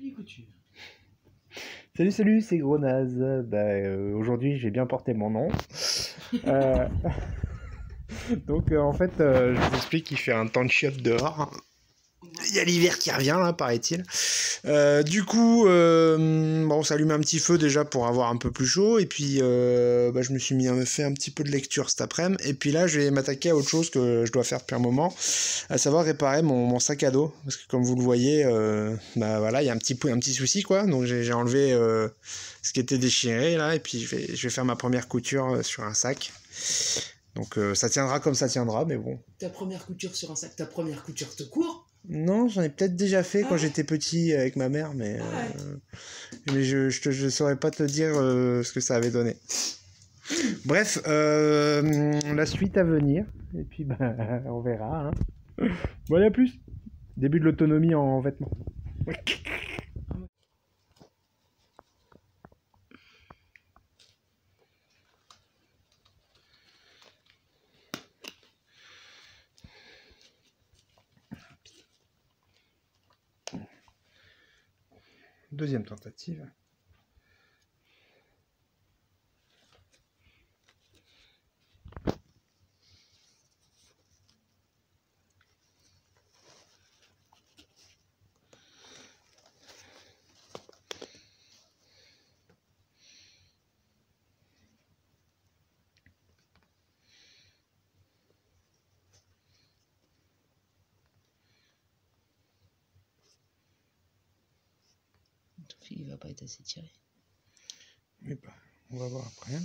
les coutures. Salut, c'est Gros Naze. Aujourd'hui, j'ai bien porté mon nom. Euh, en fait, je vous explique qu'il fait un temps de chiotte dehors. Il y a l'hiver qui revient, là, paraît-il. On s'allume un petit feu déjà pour avoir un peu plus chaud. Et puis, je me suis fait un petit peu de lecture cet après-midi. Et puis là, je vais m'attaquer à autre chose que je dois faire depuis un moment, à savoir réparer mon sac à dos. Parce que comme vous le voyez, il y a un petit souci, quoi. Donc j'ai enlevé ce qui était déchiré, là. Et puis je vais faire ma première couture sur un sac. Donc ça tiendra comme ça tiendra, mais bon. Ta première couture sur un sac, ta première couture te court? Non, j'en ai peut-être déjà fait quand j'étais petit avec ma mère, mais je saurais pas te dire ce que ça avait donné. Bref, la suite à venir, et puis on verra. Hein. Voilà, plus. Début de l'autonomie en vêtements. Deuxième tentative. Ton fil il va pas être assez tiré. Mais pas. On va voir après.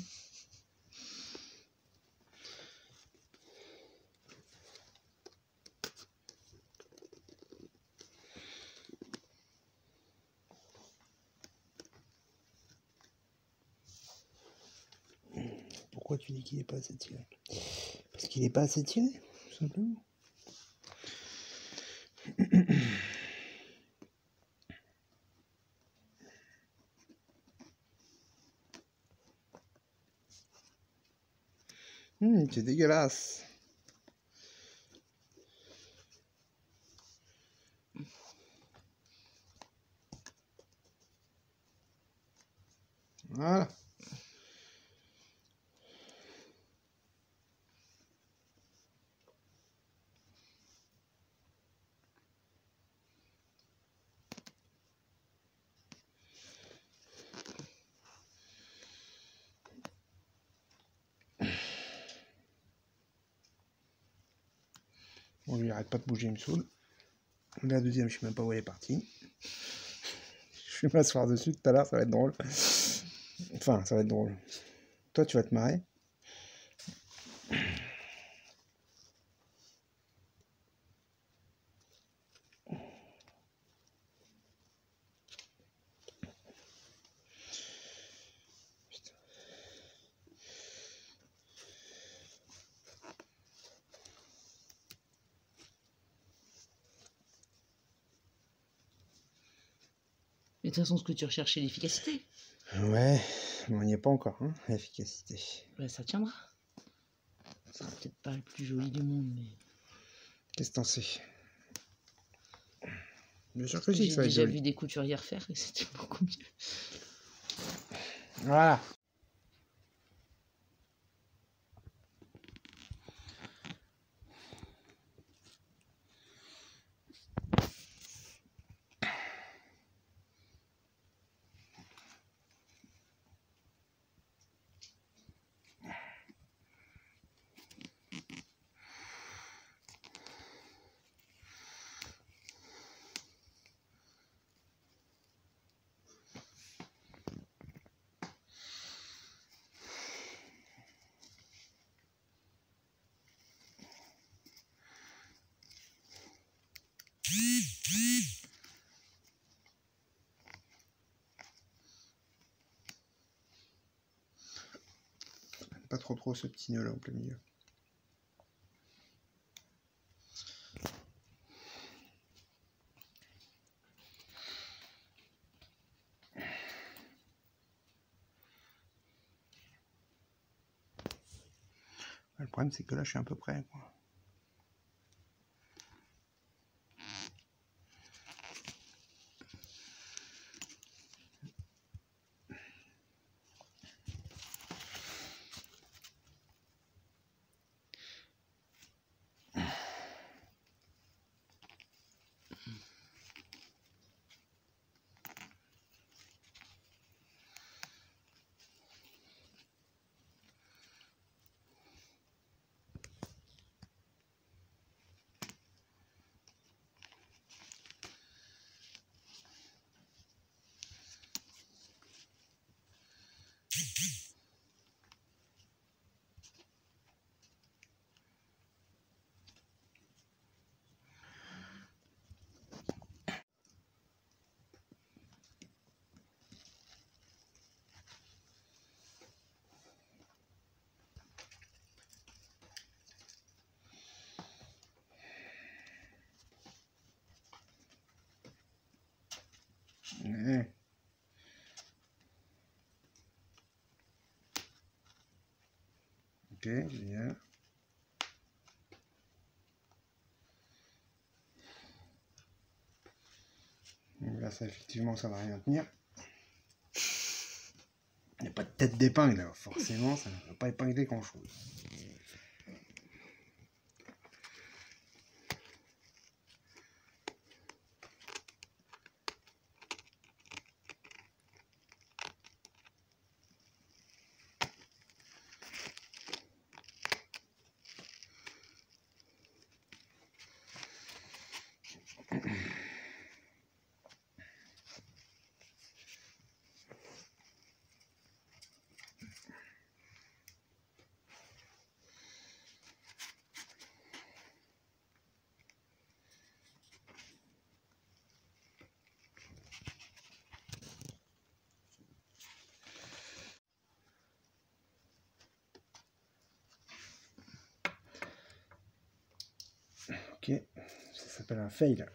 Pourquoi tu dis qu'il n'est pas assez tiré? Parce qu'il n'est pas assez tiré, tout simplement. C'est dégueulasse. Voilà. Bon, lui, il arrête pas de bouger, il me saoule. La deuxième, je sais même pas où elle est partie. Je vais m'asseoir dessus tout à l'heure, ça va être drôle. Enfin, ça va être drôle. Toi, tu vas te marrer. Mais de toute façon, ce que tu recherches, c'est l'efficacité. Ouais, mais on n'y est pas encore, hein, l'efficacité. Bah, ça tiendra. Ça sera peut-être pas le plus joli du monde, mais... Qu'est-ce que t'en sais? Bien sûr que si, J'ai ça va être déjà joli. vu des couturières faire et c'était beaucoup mieux. Voilà. Pas trop ce petit nœud là en plein milieu. Le problème c'est que là je suis à peu près, quoi. Ouais. Ok, génial. Donc là, ça, effectivement, ça va rien tenir. Il n'y a pas de tête d'épingle, alors forcément, ça ne va pas épingler grand-chose. Ok, ça s'appelle un fail.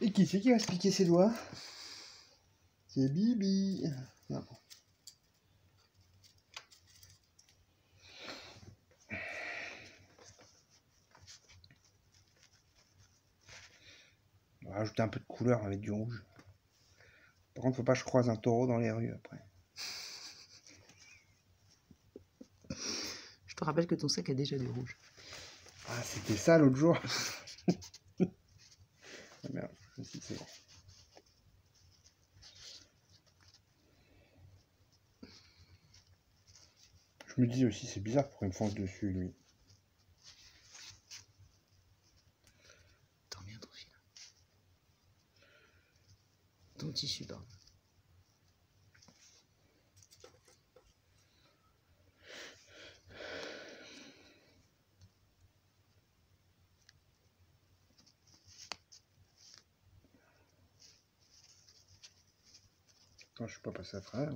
Et qui c'est qui va se piquer ses doigts? C'est Bibi. Non. On va rajouter un peu de couleur avec du rouge. Par contre, faut pas que je croise un taureau dans les rues après. Je te rappelle que ton sac a déjà du rouge. Ah, c'était ça l'autre jour. Ah merde, je me suis dit, c'est bon. Je me dis aussi, c'est bizarre pourquoi il me fonce dessus, lui. Tant bien ton fil. Ton tissu, pardon. Attends, je suis pas passé à travers.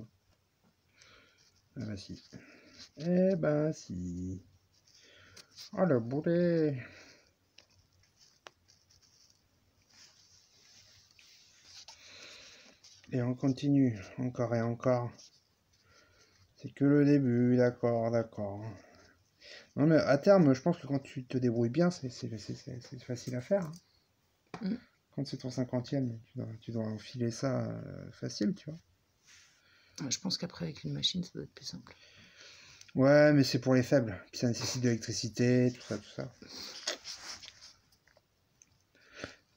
Ah bah si. Eh ben si. Oh le boulet. Et on continue, encore et encore. C'est que le début, d'accord, d'accord. Non mais à terme, je pense que quand tu te débrouilles bien, c'est facile à faire. Mm. Quand c'est ton 50e, tu dois enfiler ça facile, tu vois. Je pense qu'après, avec une machine, ça doit être plus simple. Ouais, mais c'est pour les faibles. Puis ça nécessite de l'électricité, tout ça, tout ça.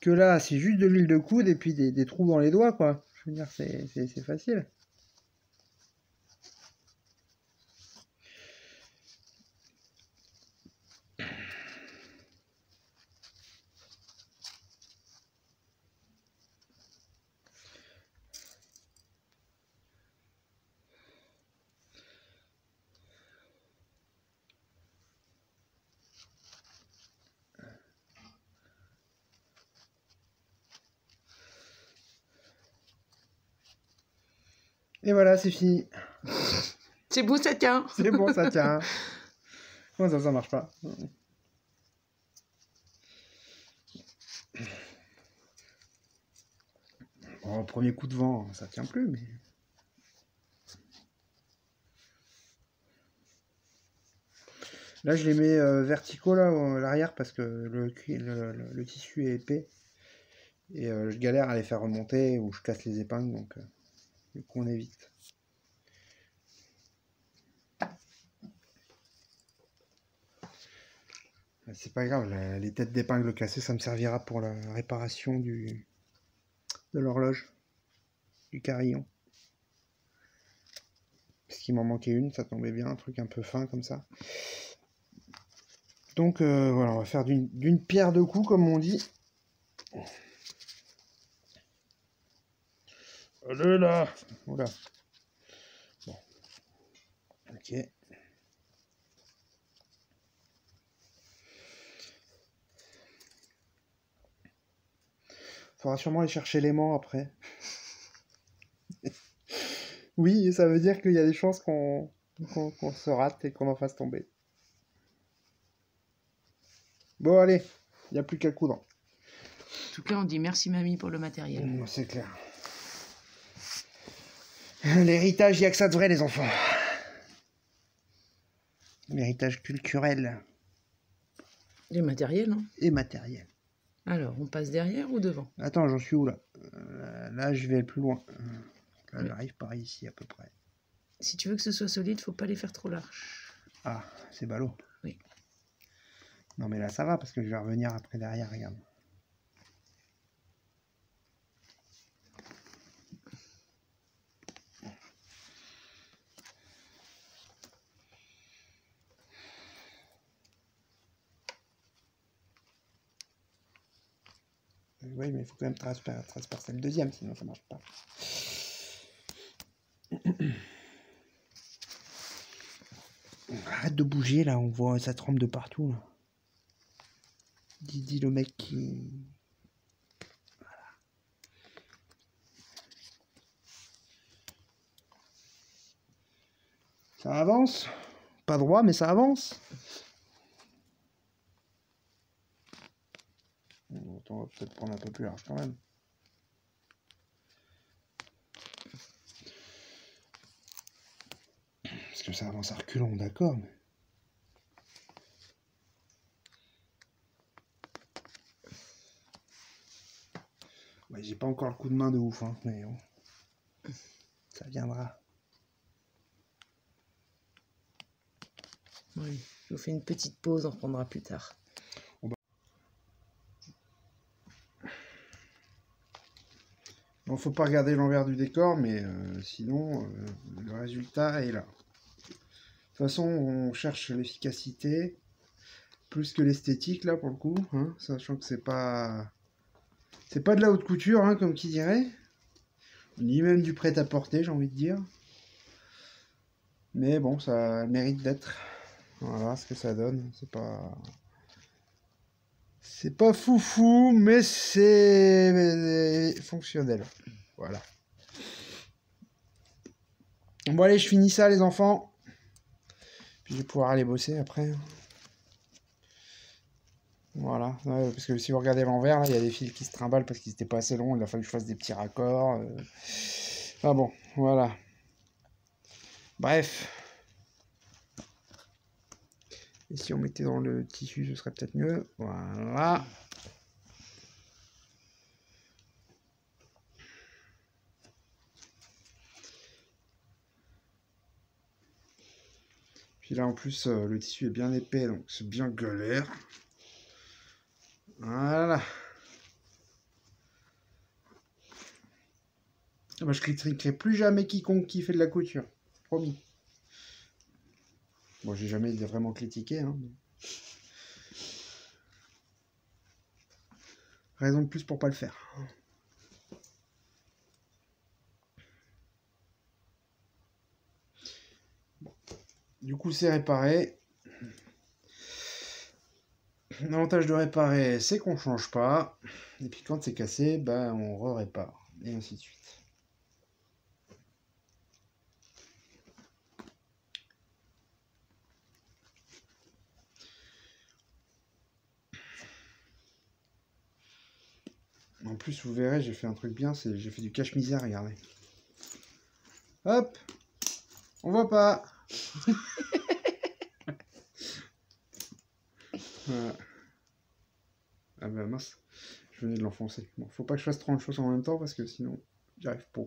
Que là, c'est juste de l'huile de coude et puis des trous dans les doigts, quoi. Je veux dire, c'est facile. Et voilà, c'est fini. C'est beau, ça tient. C'est bon, ça tient. Comment ça marche pas? Bon, au premier coup de vent, ça tient plus, mais... Là, je les mets verticaux, là, à l'arrière, parce que le tissu est épais. Et je galère à les faire remonter, ou je casse les épingles, donc du coup, on évite. C'est pas grave, les têtes d'épingle cassées, ça me servira pour la réparation de l'horloge, du carillon. Parce qu'il m'en manquait une, ça tombait bien, un truc un peu fin comme ça. Donc voilà, on va faire d'une pierre deux coups, comme on dit. Allez là. Voilà. Bon. Ok. Faudra sûrement aller chercher l'aimant après. Oui, ça veut dire qu'il y a des chances qu'on se rate et qu'on en fasse tomber. Bon, allez, il n'y a plus qu'à coudre. En tout cas, on dit merci mamie pour le matériel. C'est clair. L'héritage, il n'y a que ça de vrai, les enfants. L'héritage culturel Le matériel, hein. et matériel. Alors, on passe derrière ou devant? Attends, j'en suis où là? Là, je vais plus loin. Là, Oui. j'arrive par ici à peu près. Si tu veux que ce soit solide, faut pas les faire trop larges. Ah, c'est ballot. Oui. Non, mais là, ça va parce que je vais revenir après derrière, regarde. Oui, mais il faut quand même transpercer le deuxième, sinon ça marche pas. Arrête de bouger là, on voit ça trempe de partout là. Dis le mec qui... Voilà. Ça avance. Pas droit, mais ça avance. On va peut-être prendre un peu plus large quand même. Parce que ça avance à reculons, d'accord. Mais... Ouais, j'ai pas encore le coup de main de ouf, hein, mais bon. Ça viendra. Oui, je vous fais une petite pause, on reprendra plus tard. Bon, faut pas regarder l'envers du décor, mais sinon, le résultat est là. De toute façon, on cherche l'efficacité plus que l'esthétique, là, pour le coup, hein, sachant que c'est pas de la haute couture, hein, comme qui dirait, ni même du prêt-à-porter, j'ai envie de dire. Mais bon, ça mérite d'être. Voilà ce que ça donne. C'est pas foufou, mais c'est fonctionnel. Voilà. Bon, allez, je finis ça, les enfants. Puis je vais pouvoir aller bosser après. Voilà. Ouais, parce que si vous regardez l'envers, là, il y a des fils qui se trimballent parce qu'ils n'étaient pas assez longs. Il a fallu que je fasse des petits raccords. Ah bon, voilà. Bref. Et si on mettait dans le tissu, ce serait peut-être mieux. Voilà. Puis là, en plus, le tissu est bien épais, donc c'est bien galère. Voilà. Ah bah, je critiquerai plus jamais quiconque qui fait de la couture. Promis. Bon, j'ai jamais vraiment critiqué, hein. Raison de plus pour pas le faire. Bon. Du coup, c'est réparé. L'avantage de réparer, c'est qu'on change pas. Et puis quand c'est cassé, bah, on re-répare. Et ainsi de suite. En plus, vous verrez, j'ai fait un truc bien, j'ai fait du cache-misère, regardez. Hop! On voit pas! Voilà. Ah bah mince, je venais de l'enfoncer. Bon, faut pas que je fasse 30 choses en même temps parce que sinon, j'y arrive pas.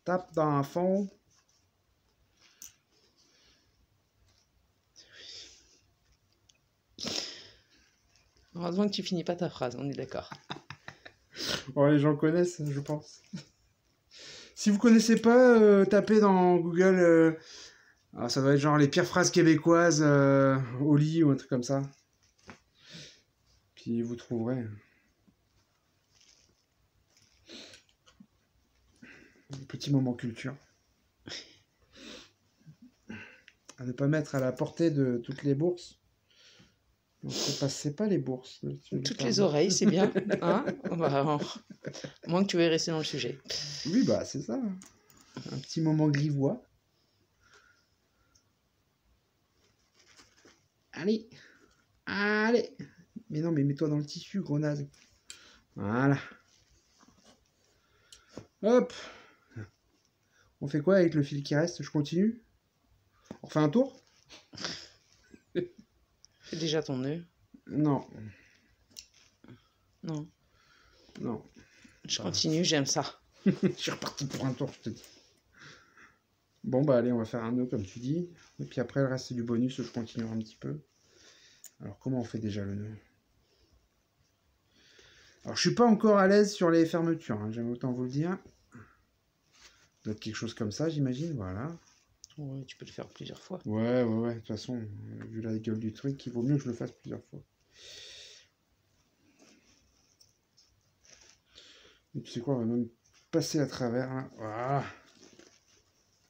Tape dans un fond. Heureusement que tu finis pas ta phrase, on est d'accord. Bon, les gens connaissent, je pense. Si vous connaissez pas, tapez dans Google. Alors ça doit être genre les pires phrases québécoises au lit ou un truc comme ça. Puis vous trouverez. Un petit moment culture. À ne pas mettre à la portée de toutes les bourses. C'est pas les bourses. Toutes les oreilles, c'est bien. Hein, moins que tu veuilles rester dans le sujet. Oui, bah c'est ça. Un petit moment grivois. Allez. Allez. Mais non, mais mets-toi dans le tissu, gros naze. Voilà. Hop. On fait quoi avec le fil qui reste? Je continue? On refait un tour? Fais déjà ton nœud. Non. Non. Non. Je continue, j'aime ça. Je suis reparti pour un tour, je te dis. Bon, bah allez, on va faire un nœud comme tu dis. Et puis après, le reste, c'est du bonus, je continuerai un petit peu. Alors, comment on fait déjà le nœud? Alors, je suis pas encore à l'aise sur les fermetures, hein, j'aime autant vous le dire. Doit être quelque chose comme ça, j'imagine, voilà. Ouais, tu peux le faire plusieurs fois. Ouais, de toute façon, vu la gueule du truc, il vaut mieux que je le fasse plusieurs fois. Et tu sais quoi, on va même passer à travers, là. Voilà.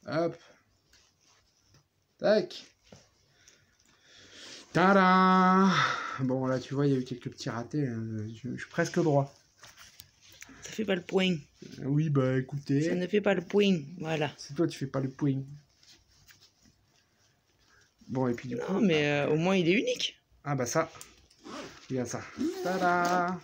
Hop. Tac. Tada. Bon, là, tu vois, il y a eu quelques petits ratés. Hein. Je suis presque droit. Ça fait pas le point. Oui, bah écoutez. Ça ne fait pas le point, voilà. C'est toi, tu fais pas le point. Bon, et puis du coup... Non, mais au moins, il est unique. Ah bah ça. Il y a ça. Tada.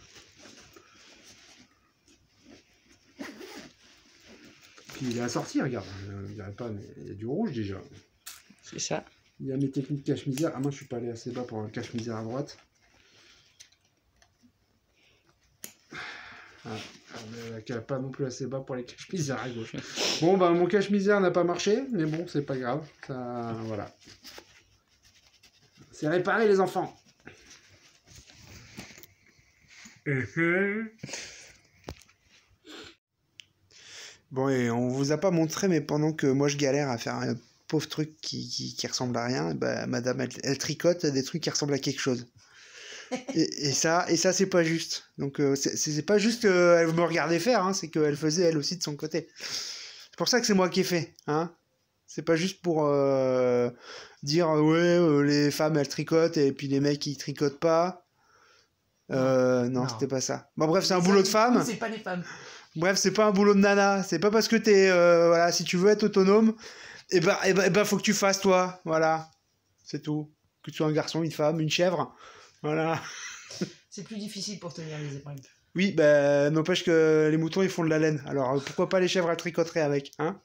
Puis il est assorti, regarde. Je dirais pas, mais il y a du rouge déjà. C'est ça. Il y a mes techniques cache-misère. Ah, moi, je suis pas allé assez bas pour le cache-misère à droite. Ah, pas non plus assez bas pour les cache-misère à gauche. Bon, bah, mon cache-misère n'a pas marché, mais bon, c'est pas grave. Ça, voilà. C'est réparé, les enfants. Bon, et on vous a pas montré, mais pendant que moi je galère à faire un pauvre truc qui ressemble à rien, bah, madame, elle tricote des trucs qui ressemblent à quelque chose. Et ça c'est pas juste. Donc, c'est pas juste qu'elle me regardait faire, hein, c'est qu'elle faisait elle aussi de son côté. C'est pour ça que c'est moi qui ai fait. Hein. C'est pas juste pour dire, ouais, les femmes elles tricotent et puis les mecs ils tricotent pas. Non, c'était pas ça. Bon, bref, c'est un boulot de femme. C'est pas les femmes. Bref, c'est pas un boulot de nana. C'est pas parce que t'es. Voilà, si tu veux être autonome, et ben, faut que tu fasses, toi. Voilà. C'est tout. Que tu sois un garçon, une femme, une chèvre. Voilà. C'est plus difficile pour tenir les épingles. Oui, ben, n'empêche que les moutons, ils font de la laine. Alors, pourquoi pas les chèvres, elles tricoteraient avec, hein?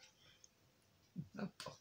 N'importe